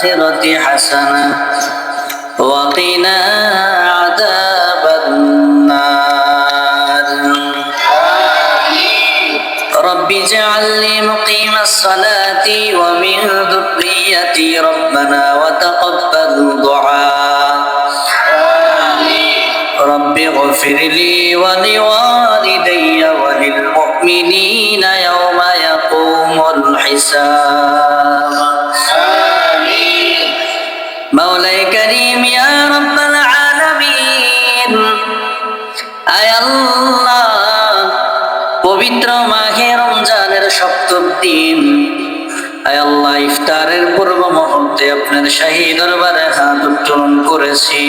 الآخرة حسنة وقنا عذاب النار رب اجعلني مقيم الصلاة ومن ذريتي ربنا وتقبل دعاء رب اغفر لي ولوالدي وللمؤمنين يوم يقوم الحساب مولاي كريم يا رب العالمين আয় আল্লাহ পবিত্র মাহে রমজানের সপ্তম দিন আয় আল্লাহ ইফতারের পূর্ব মুহূর্তে আপনার শাহী দরবারে হাত উত্তোলন করেছি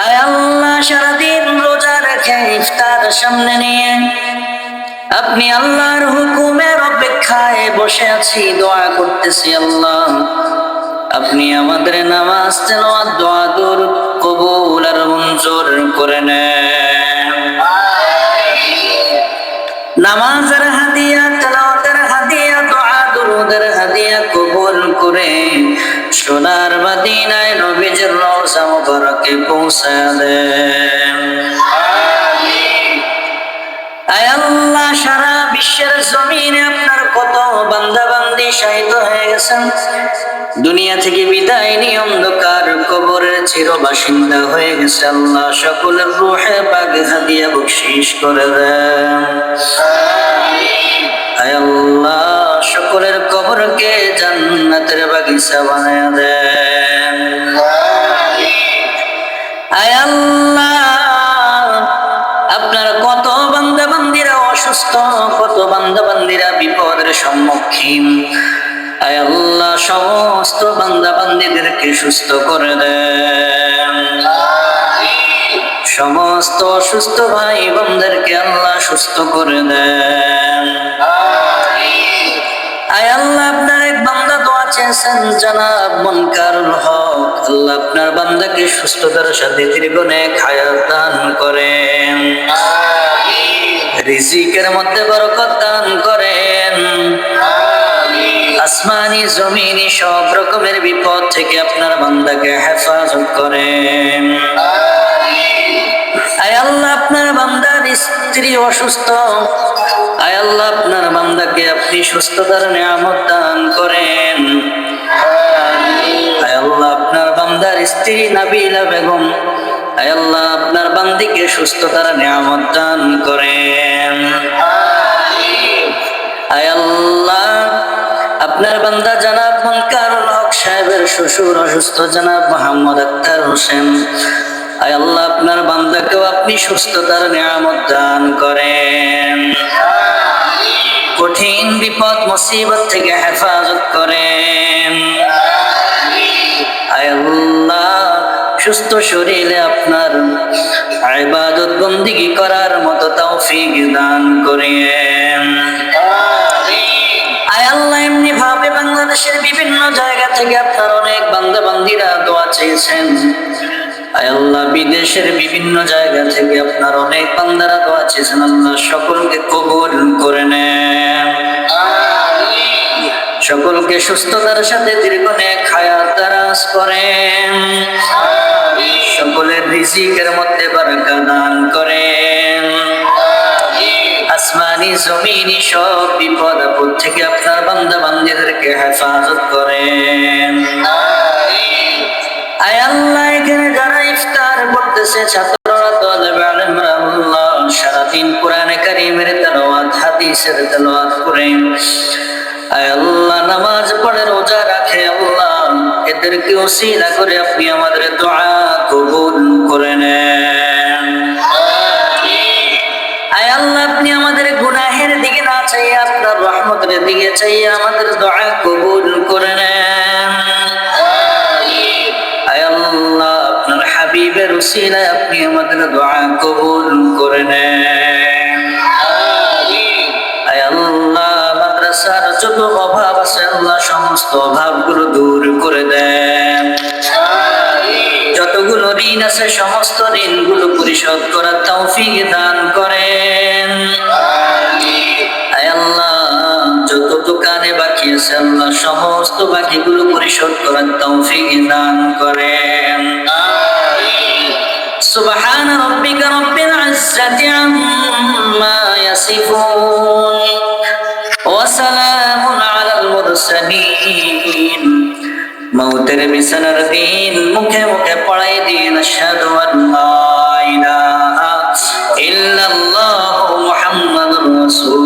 আয় আল্লাহ সারাদিন রোজা রেখে ইফতার সামনে নিয়ে আপনি আল্লাহর হুকুমের অপেক্ষায় বসে আছি দোয়া করতেছি আল্লাহ আপনি আমাদের নামাজ তেলাওয়াত দোয়া দরুদ কবুল আর মঞ্জুর করে নেন নামাজের হাদিয়া তেলাওয়াতের হাদিয়া দোয়া দরুদের হাদিয়া কবুল করে সোনার মদিনায় নবীজির রওজা মুবারকে পৌঁছে দেন আয় আল্লাহ সারা বিশ্বের জমিনে আপনার কত বান্দা বান্দি শহীদ হয়ে গেছেন দুনিয়া থেকে বিদায় নিয়ে অন্ধকার কবরের চির বাসিন্দা হয়ে গেছে আল্লাহ সকলের রূহে পাক হাদিয়া বখশিশ করে দেন আয় আল্লাহ সকলের কবরকে জান্নাতের বাগিচা বানায়া দেন আয় আল্লাহ আপনার কত বান্দা বান্দিরা অসুস্থ কত বান্দা বান্দিরা বিপদের সম্মুখীন আয় আল্লাহ সমস্ত বান্দা বান্দিদেরকে সুস্থ করে দেন সমস্ত অসুস্থ ভাই বোনদেরকে আল্লাহ সুস্থ করে দেন আয় আল্লাহ আপনার এক বান্দা দোয়া চেয়েছেন জনাব মুনকারুল হক আল্লাহ আপনার বান্দাকে সুস্থতার সাথে দীর্ঘনেক হায়াত দান করেন রিজিকের মধ্যে বরকত দান করেন আসমানি জমিনি সব রকমের বিপদ থেকে আপনার বান্দাকে হেফাজত করেন আয় আল্লাহ আপনার বান্দার স্ত্রী অসুস্থ আয় আল্লাহ আপনার বান্দাকে আপনি সুস্থতার নিয়ামত দান করেন আয় আল্লাহ আপনার বান্দার স্ত্রী নাবিলা বেগম আয় আল্লাহ আপনার বান্দিকে সুস্থতার নিয়ামত দান করেন আয় আল্লাহ আপনার বান্দা জনাব মুনকারুল হক সাহেবের শ্বশুর অসুস্থ জনাব মোহাম্মদ আক্তার হোসেন আয় আল্লাহ আপনার বান্দাকেও আপনি সুস্থতার নিয়ামত দান করেন কঠিন বিপদ মুসিবত থেকে হেফাজত করেন আয় আল্লাহ সুস্থ শরীরে আপনার ইবাদত বন্দেগী করার মতো তৌফিক দান করেন আয় আল্লাহ এমনি ভাবে বাংলাদেশের বিভিন্ন জায়গা থেকে আপনার অনেক বান্দা বান্দিরা দোয়া চেয়েছেন আয় আল্লাহ বিদেশের বিভিন্ন জায়গা থেকে আপনার অনেক বান্দারা দোয়া চেয়েছেন আল্লাহ সকলকে কবুল করে নেন সকলকে সুস্থতার সাথে দীর্ঘনেক হায়াত দারাজ করেন সকলের রিজিকের মধ্যে বারাকা দান করেন আসমানি জমিনি সব বিপদ আপদ থেকে আপনার বান্দা বান্দিদেরকে হেফাজত করেন আয় আল্লাহ এখানে যারা ইফতার করতেছে ছাত্ররা তালেবে আলেমরা আল্লাহ সারাদিন কোরআনে কারীমের তেলাওয়াত হাদিসের তেলাওয়াত করে আয় আল্লাহ নামাজ পড়ে রোজা রাখে আল্লাহ এদেরকে ওসিলা করে আপনি আমাদের দোয়া কবুল করে নেন আয় আল্লাহ আপনি আমাদের গুনাহের দিকে না চাইয়ে আপনার রহমতের দিকে চাইয়ে আমাদের দোয়া কবুল করে নেন আয় আল্লাহ আপনার হাবিবের ওসিলায় আপনি আমাদের দোয়া কবুল করে নেন আয় আল্লাহ মাদ্রাসার যত অভাব আছে আল্লাহ সমস্ত অভাবগুলো দূর করে দেন যতগুলো ঋণ আছে সমস্ত ঋণগুলো পরিশোধ করার তৌফিক দান করেন আয় আল্লাহ যত দোকানে বাকি আছে আল্লাহ সমস্ত সমস্ত বাকিগুলো পরিশোধ করার তৌফিক দান করেন। سبحان ربك رب العزة عما يصفون وسلام على المرسلين মৌতের বিছানার দিন মুখে মুখে পড়াই দিন আশহাদু আল্লা ইলাহা ইল্লাল্লাহু মুহাম্মাদুর রাসূল